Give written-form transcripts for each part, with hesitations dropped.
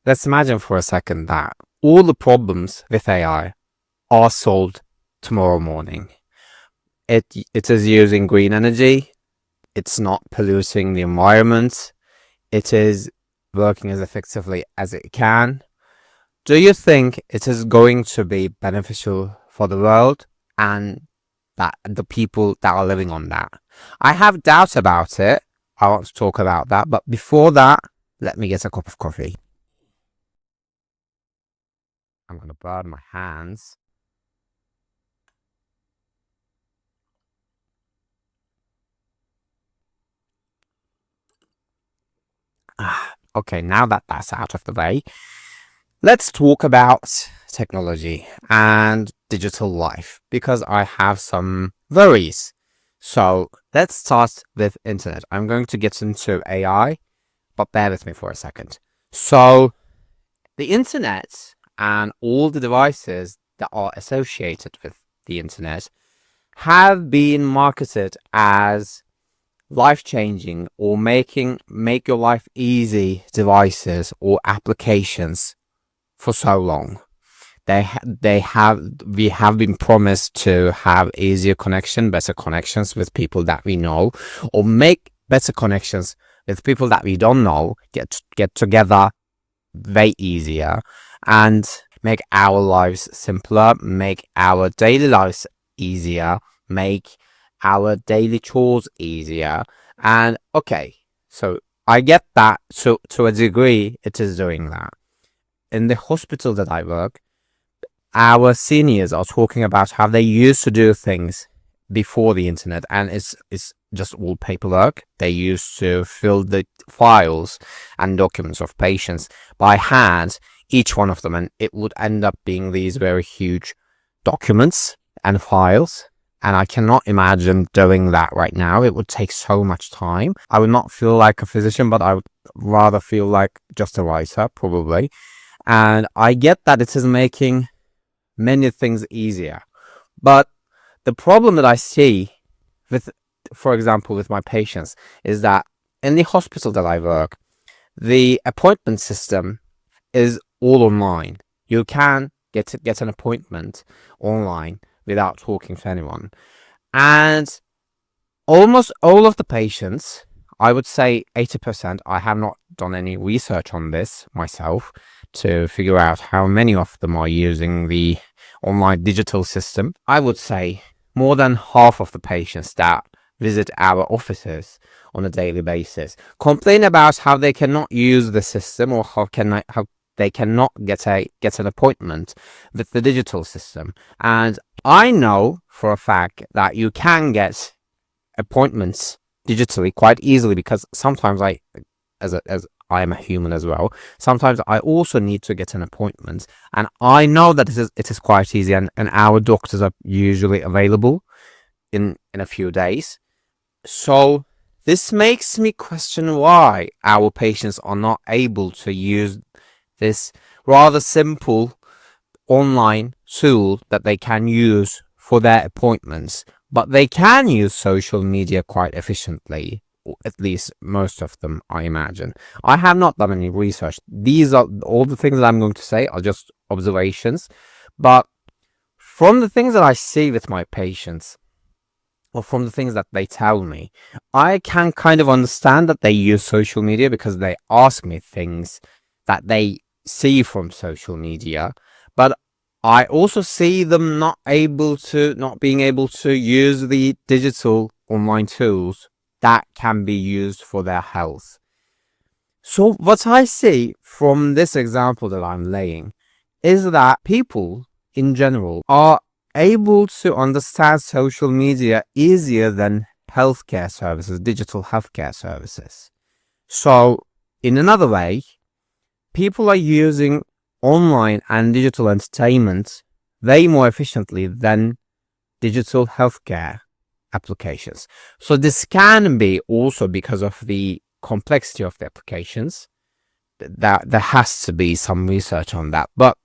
Let's imagine for a second that all the problems with AI are solved tomorrow morning. It is using green energy. It's not polluting the environment. It is working as effectively as it can. Do you think it is going to be beneficial for the world and that the people that are living on that? I have doubts about it. I want to talk about that, but before that, let me get a cup of coffee. I'm gonna burn my hands. Okay, now that that's out of the way, let's talk about technology and digital life because I have some worries. So let's start with internet. I'm going to get into AI, but bear with me for a second. So the internet and all the devices that are associated with the internet have been marketed as life-changing or make your life easy devices or applications for so long. We have been promised to have easier connection, better connections with people that we know, or make better connections with people that we don't know, get together way easier, and make our lives simpler, make our daily lives easier, make our daily chores easier. And okay, so I get that. So to a degree, it is doing that. In the hospital that I work, our seniors are talking about how they used to do things before the internet, and it's just all paperwork. They used to fill the files and documents of patients by hand, each one of them, and it would end up being these very huge documents and files. And I cannot imagine doing that right now. It would take so much time. I would not feel like a physician, but I would rather feel like just a writer, probably. And I get that it is making many things easier. But the problem that I see with, for example, with my patients is that in the hospital that I work, the appointment system is all online. You can get an appointment online without talking to anyone. And almost all of the patients, I would say 80%, I have not done any research on this myself to figure out how many of them are using the online digital system. I would say more than half of the patients that visit our offices on a daily basis complain about how they cannot use the system, or how they cannot get an appointment with the digital system. And I know for a fact that you can get appointments digitally quite easily, because sometimes as I am a human as well, sometimes I also need to get an appointment, and I know that it is quite easy, and our doctors are usually available in a few days. So this makes me question why our patients are not able to use this rather simple online tool that they can use for their appointments, but they can use social media quite efficiently, or at least most of them, I imagine. I have not done any research. These are all the things that I'm going to say are just observations, but from the things that I see with my patients, or from the things that they tell me, I can kind of understand that they use social media because they ask me things that they see from social media, but I also see them not being able to use the digital online tools that can be used for their health. So what I see from this example that I'm laying is that people in general are able to understand social media easier than healthcare services, digital healthcare services. So in another way, people are using online and digital entertainment way more efficiently than digital healthcare applications. So this can be also because of the complexity of the applications. That there has to be some research on that. But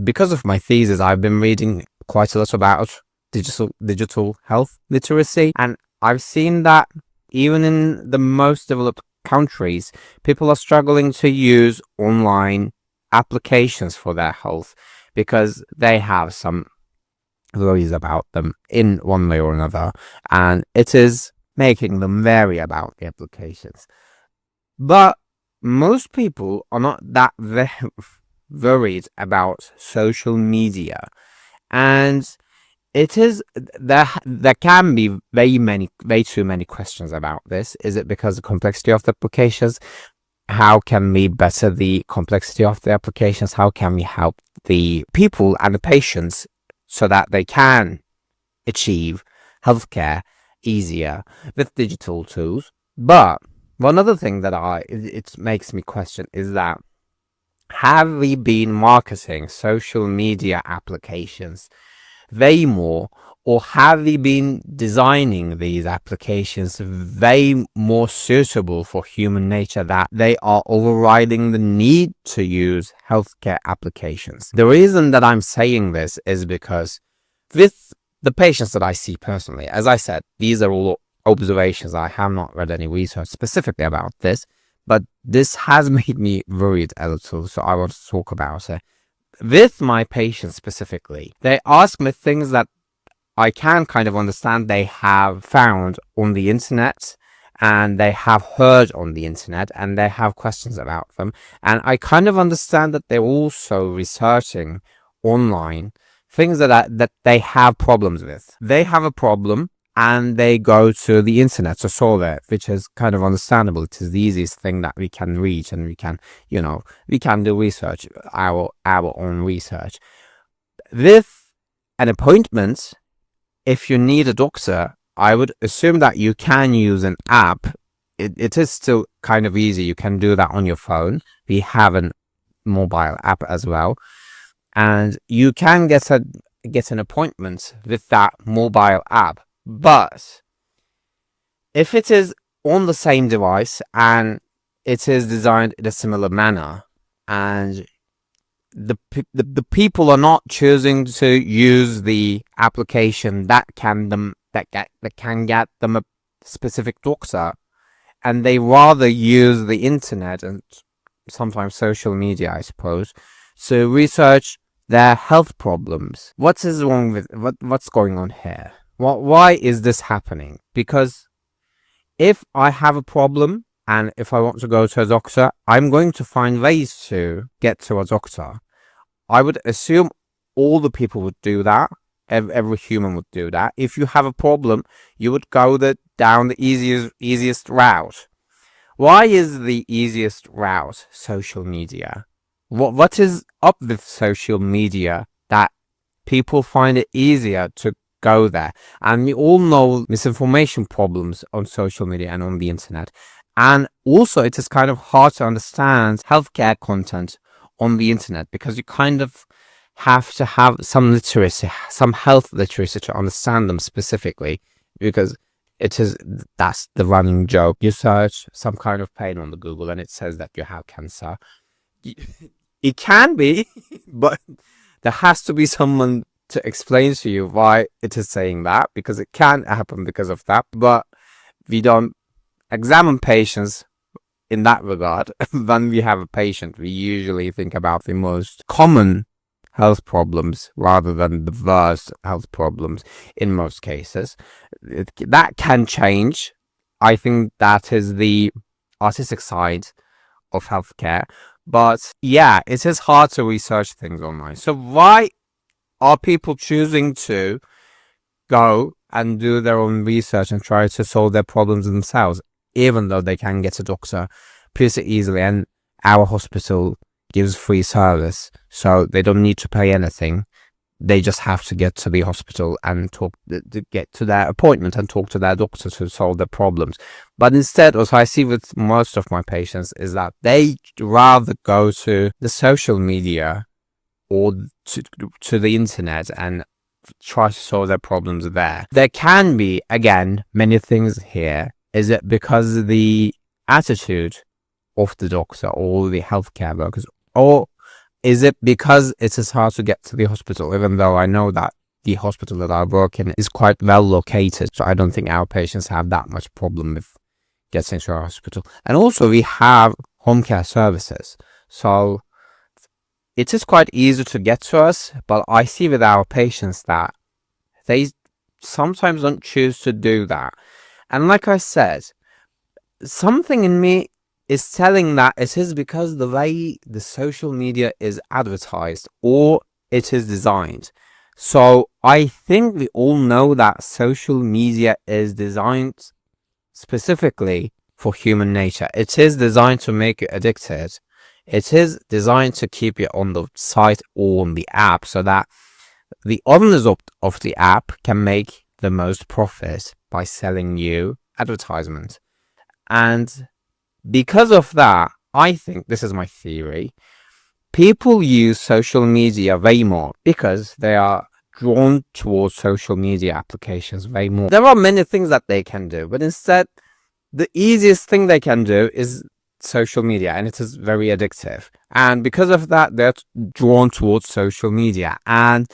because of my thesis, I've been reading quite a lot about digital health literacy, and I've seen that even in the most developed countries, people are struggling to use online applications for their health because they have some worries about them in one way or another, and it is making them vary about the applications. But most people are not that worried about social media, and it is there can be way too many questions about this. Is it because of the complexity of the applications? How can we better the complexity of the applications? How can we help the people and the patients so that they can achieve healthcare easier with digital tools? But one other thing that it makes me question is that, have we been marketing social media applications way more, or have we been designing these applications way more suitable for human nature that they are overriding the need to use healthcare applications? The reason that I'm saying this is because with the patients that I see personally, as I said, these are all observations. I have not read any research specifically about this, but this has made me worried a little, so I want to talk about it. With my patients specifically, they ask me things that I can kind of understand they have found on the internet, and they have heard on the internet, and they have questions about them. And I kind of understand that they're also researching online things that they have problems with. They have a problem and they go to the internet to solve it, which is kind of understandable. It is the easiest thing that we can reach, and we can, we can do research, our own research. With an appointment, if you need a doctor, I would assume that you can use an app. It is still kind of easy. You can do that on your phone. We have a mobile app as well, and you can get an appointment with that mobile app. But if it is on the same device and it is designed in a similar manner, and the people are not choosing to use the application that can get them a specific doctor, and they rather use the internet and sometimes social media, I suppose, to research their health problems. What is wrong with what's going on here? Why is this happening? Because if I have a problem and if I want to go to a doctor, I'm going to find ways to get to a doctor. I would assume all the people would do that. Every human would do that. If you have a problem, you would go down the easiest route. Why is the easiest route social media? What is up with social media that people find it easier to go there? And we all know misinformation problems on social media and on the internet. And also, it is kind of hard to understand healthcare content on the internet because you kind of have to have some literacy, some health literacy to understand them specifically, because that's the running joke. You search some kind of pain on the Google and it says that you have cancer. It can be, but there has to be someone to explain to you why it is saying that, because it can happen because of that. But we don't examine patients in that regard. When we have a patient, we usually think about the most common health problems rather than the worst health problems in most cases. That can change. I think that is the artistic side of healthcare. But yeah, it is hard to research things online. So why are people choosing to go and do their own research and try to solve their problems themselves, even though they can get a doctor pretty easily, and our hospital gives free service, so they don't need to pay anything. They just have to get to the hospital and get to their appointment and talk to their doctor to solve their problems. But instead, what I see with most of my patients is that they rather go to the social media or to the internet and try to solve their problems there. There can be, again, many things here. Is it because of the attitude of the doctor or the healthcare workers, or is it because it is hard to get to the hospital? Even though I know that the hospital that I work in is quite well located, so I don't think our patients have that much problem with getting to our hospital. And also we have home care services, so it is quite easy to get to us, but I see with our patients that they sometimes don't choose to do that. And like I said, something in me is telling that it is because the way the social media is advertised or it is designed. So I think we all know that social media is designed specifically for human nature. It is designed to make you addicted. It is designed to keep you on the site or on the app so that the owners of the app can make the most profit by selling you advertisements. And because of that, I think, this is my theory, people use social media way more because they are drawn towards social media applications way more. There are many things that they can do, but instead, the easiest thing they can do is social media, and it is very addictive. And because of that, they're drawn towards social media. And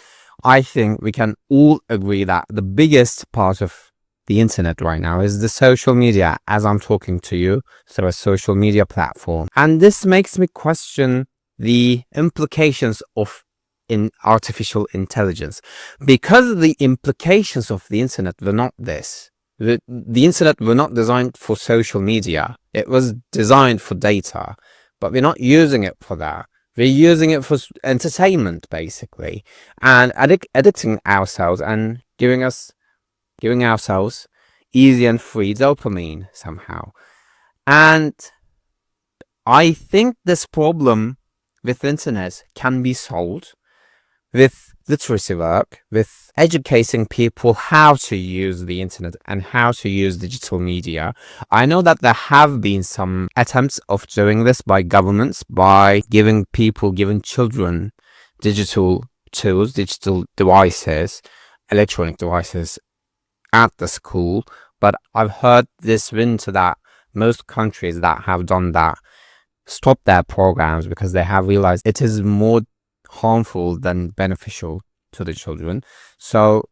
I think we can all agree that the biggest part of the internet right now is the social media, as I'm talking to you, so a social media platform. And this makes me question the implications of in artificial intelligence, because the implications of the internet were not this. The internet were not designed for social media. It was designed for data, but we're not using it for that. We're using it for entertainment, basically, and addicting ourselves and giving ourselves easy and free dopamine somehow. And I think this problem with internet can be solved with literacy work, with educating people how to use the internet and how to use digital media. I know that there have been some attempts of doing this by governments, by giving children digital tools, digital devices, electronic devices at the school. But I've heard this winter that most countries that have done that stop their programs because they have realized it is more harmful than beneficial to the children. So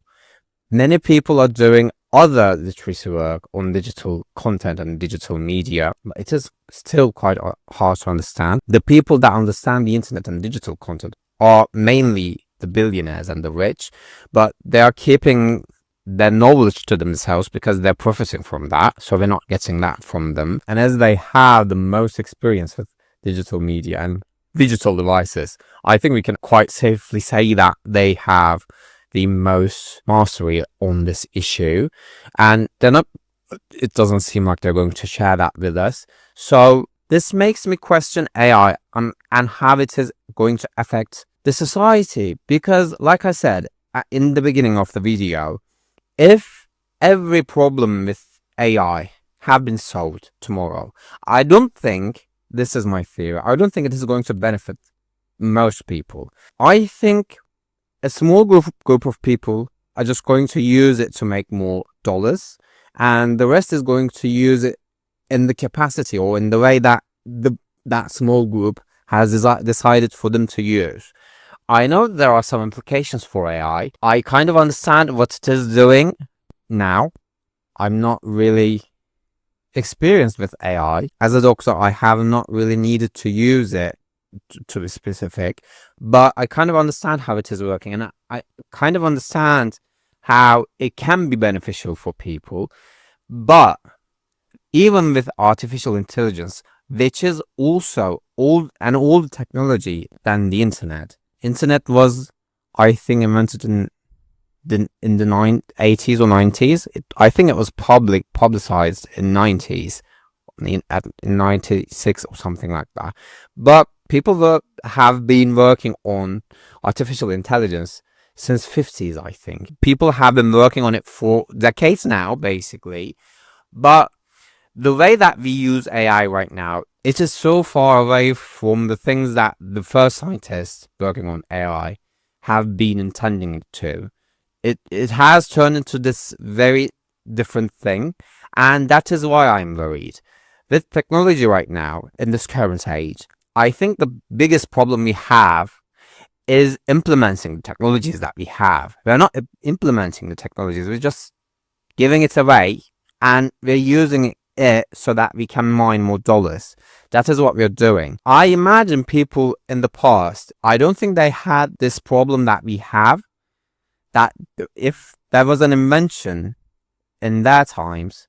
many people are doing other literacy work on digital content and digital media, but it is still quite hard to understand. The people that understand the internet and digital content are mainly the billionaires and the rich, but they are keeping their knowledge to themselves because they're profiting from that, so we're not getting that from them. And as they have the most experience with digital media and digital devices, I think we can quite safely say that they have the most mastery on this issue, and it doesn't seem like they're going to share that with us. So this makes me question AI and how it is going to affect the society, because like I said in the beginning of the video, if every problem with AI have been solved tomorrow, I don't think, this is my theory, I don't think it is going to benefit most people. I think a small group of people are just going to use it to make more dollars, and the rest is going to use it in the capacity or in the way that that small group has decided for them to use. I know there are some implications for AI. I kind of understand what it is doing now. I'm not really experienced with AI. As a doctor, I have not really needed to use it to be specific, but I kind of understand how it is working, and I kind of understand how it can be beneficial for people. But even with artificial intelligence, which is also old technology than the internet. Internet was, I think, invented in the 80s or 90s. I think it was publicized in 90s, in 96 or something like that. But people have been working on artificial intelligence since 50s, I think. People have been working on it for decades now, basically. But the way that we use AI right now, it is so far away from the things that the first scientists working on AI have been intending it to. It has turned into this very different thing, and that is why I'm worried. With technology right now, in this current age, I think the biggest problem we have is implementing the technologies that we have. We're not implementing the technologies, we're just giving it away, and we're using it it so that we can mine more dollars. That is what we're doing. I imagine people in the past, I don't think they had this problem that we have, that if there was an invention in their times,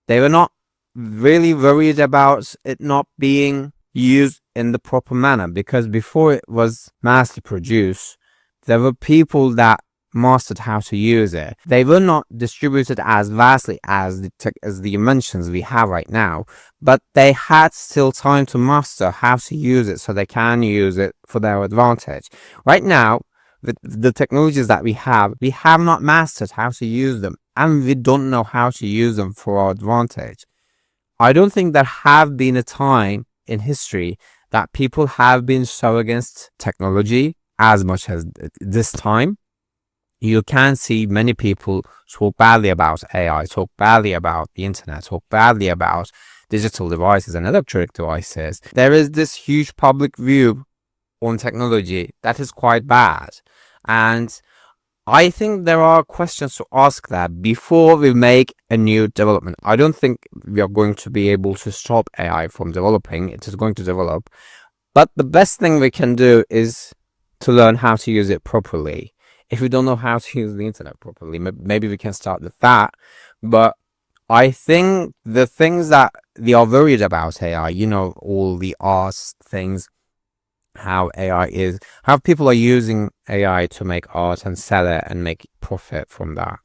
they were not really worried about it not being used in the proper manner, because before it was mass produced, there were people that mastered how to use it. They were not distributed as vastly as the inventions we have right now, but they had still time to master how to use it so they can use it for their advantage. Right now, with the technologies that we have not mastered how to use them, and we don't know how to use them for our advantage. I don't think there have been a time in history that people have been so against technology as much as this time. You can see many people talk badly about AI, talk badly about the internet, talk badly about digital devices and electronic devices. There is this huge public view on technology that is quite bad. And I think there are questions to ask that before we make a new development. I don't think we are going to be able to stop AI from developing. It is going to develop. But the best thing we can do is to learn how to use it properly. If we don't know how to use the internet properly, maybe we can start with that. But I think the things that they are worried about AI, all the art things, how people are using AI to make art and sell it and make profit from that.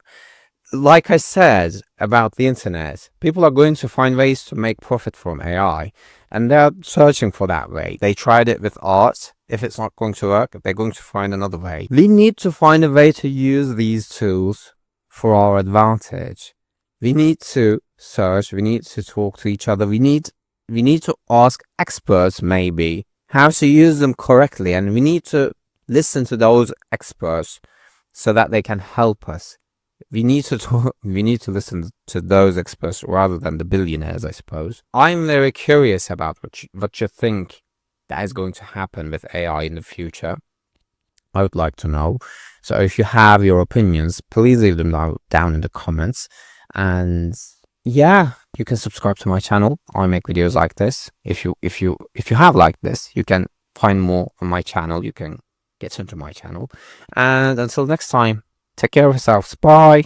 Like I said about the internet, people are going to find ways to make profit from AI, and they're searching for that way. They tried it with art. If it's not going to work, they're going to find another way. We need to find a way to use these tools for our advantage. We need to search. We need to talk to each other. We need to ask experts maybe how to use them correctly, and we need to listen to those experts so that they can help us. We need to listen to those experts rather than the billionaires, I suppose. I'm very curious about what you think that is going to happen with AI in the future. I would like to know. So if you have your opinions, please leave them down in the comments. And yeah, you can subscribe to my channel. I make videos like this. If you have liked this, you can find more on my channel. You can get into my channel. And until next time, take care of yourselves. Bye.